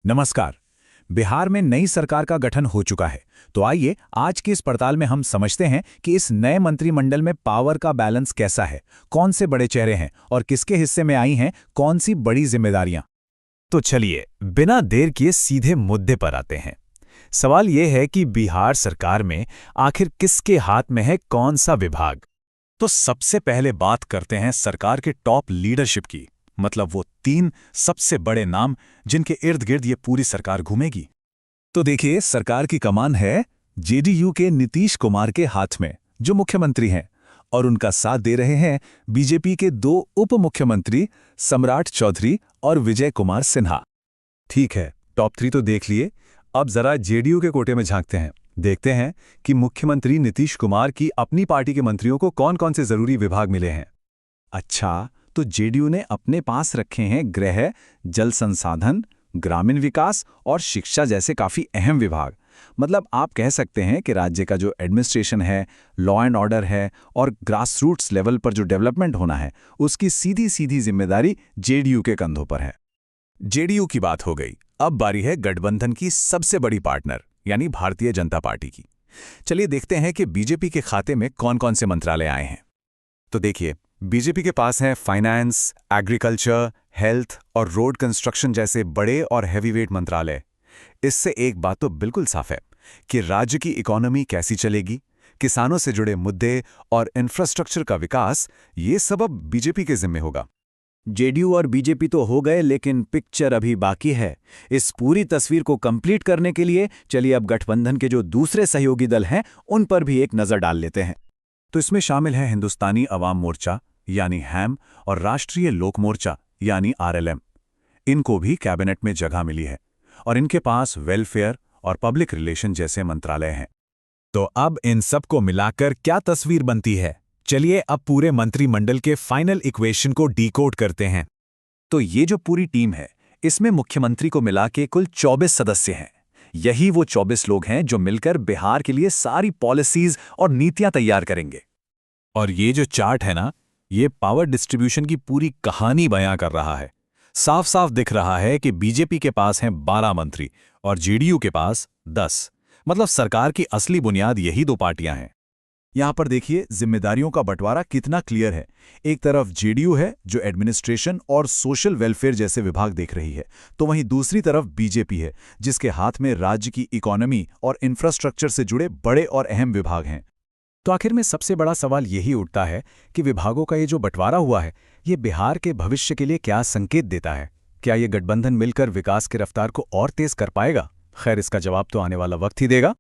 नमस्कार। बिहार में नई सरकार का गठन हो चुका है। तो आइए आज की इस पड़ताल में हम समझते हैं कि इस नए मंत्रिमंडल में पावर का बैलेंस कैसा है, कौन से बड़े चेहरे हैं और किसके हिस्से में आई हैं कौन सी बड़ी जिम्मेदारियां। तो चलिए बिना देर किए सीधे मुद्दे पर आते हैं। सवाल यह है कि बिहार सरकार में आखिर किसके हाथ में है कौन सा विभाग। तो सबसे पहले बात करते हैं सरकार के टॉप लीडरशिप की, मतलब वो 3 सबसे बड़े नाम जिनके इर्द गिर्द ये पूरी सरकार घूमेगी। तो देखिए, सरकार की कमान है जेडीयू के नीतीश कुमार के हाथ में, जो मुख्यमंत्री हैं, और उनका साथ दे रहे हैं बीजेपी के 2 उप मुख्यमंत्री सम्राट चौधरी और विजय कुमार सिन्हा। ठीक है, टॉप 3 तो देख लिए। अब जरा जेडीयू के कोटे में झांकते हैं, देखते हैं कि मुख्यमंत्री नीतीश कुमार की अपनी पार्टी के मंत्रियों को कौन कौन से जरूरी विभाग मिले हैं। अच्छा, तो जेडीयू ने अपने पास रखे हैं गृह, जल संसाधन, ग्रामीण विकास और शिक्षा जैसे काफी अहम विभाग। मतलब आप कह सकते हैं कि राज्य का जो एडमिनिस्ट्रेशन है, लॉ एंड ऑर्डर है और ग्रास रूट्स लेवल पर जो डेवलपमेंट होना है, उसकी सीधी सीधी जिम्मेदारी जेडीयू के कंधों पर है। जेडीयू की बात हो गई, अब बारी है गठबंधन की सबसे बड़ी पार्टनर यानी भारतीय जनता पार्टी की। चलिए देखते हैं कि बीजेपी के खाते में कौन कौन से मंत्रालय आए हैं। तो देखिए, बीजेपी के पास है फाइनेंस, एग्रीकल्चर, हेल्थ और रोड कंस्ट्रक्शन जैसे बड़े और हैवीवेट मंत्रालय। इससे एक बात तो बिल्कुल साफ है कि राज्य की इकोनॉमी कैसी चलेगी, किसानों से जुड़े मुद्दे और इंफ्रास्ट्रक्चर का विकास, ये सब अब बीजेपी के जिम्मे होगा। जेडीयू और बीजेपी तो हो गए, लेकिन पिक्चर अभी बाकी है। इस पूरी तस्वीर को कंप्लीट करने के लिए चलिए अब गठबंधन के जो दूसरे सहयोगी दल हैं उन पर भी एक नजर डाल लेते हैं। तो इसमें शामिल है हिंदुस्तानी अवाम मोर्चा यानी हैम और राष्ट्रीय लोक मोर्चा यानी आरएलएम। इनको भी कैबिनेट में जगह मिली है और इनके पास वेलफेयर और पब्लिक रिलेशन जैसे मंत्रालय हैं। तो अब इन सब को मिलाकर क्या तस्वीर बनती है? चलिए अब पूरे मंत्रिमंडल के फाइनल इक्वेशन को डीकोड करते हैं। तो ये जो पूरी टीम है, इसमें मुख्यमंत्री को मिला के कुल 24 सदस्य हैं। यही वो 24 लोग हैं जो मिलकर बिहार के लिए सारी पॉलिसीज और नीतियां तैयार करेंगे। और ये जो चार्ट है ना, ये पावर डिस्ट्रीब्यूशन की पूरी कहानी बयां कर रहा है। साफ साफ दिख रहा है कि बीजेपी के पास हैं 12 मंत्री और जेडीयू के पास 10। मतलब सरकार की असली बुनियाद यही 2 पार्टियां हैं। यहां पर देखिए, जिम्मेदारियों का बंटवारा कितना क्लियर है। एक तरफ जेडीयू है जो एडमिनिस्ट्रेशन और सोशल वेलफेयर जैसे विभाग देख रही है, तो वहीं दूसरी तरफ बीजेपी है जिसके हाथ में राज्य की इकोनॉमी और इंफ्रास्ट्रक्चर से जुड़े बड़े और अहम विभाग हैं। तो आखिर में सबसे बड़ा सवाल यही उठता है कि विभागों का ये जो बंटवारा हुआ है, ये बिहार के भविष्य के लिए क्या संकेत देता है? क्या ये गठबंधन मिलकर विकास की रफ्तार को और तेज कर पाएगा? खैर, इसका जवाब तो आने वाला वक्त ही देगा।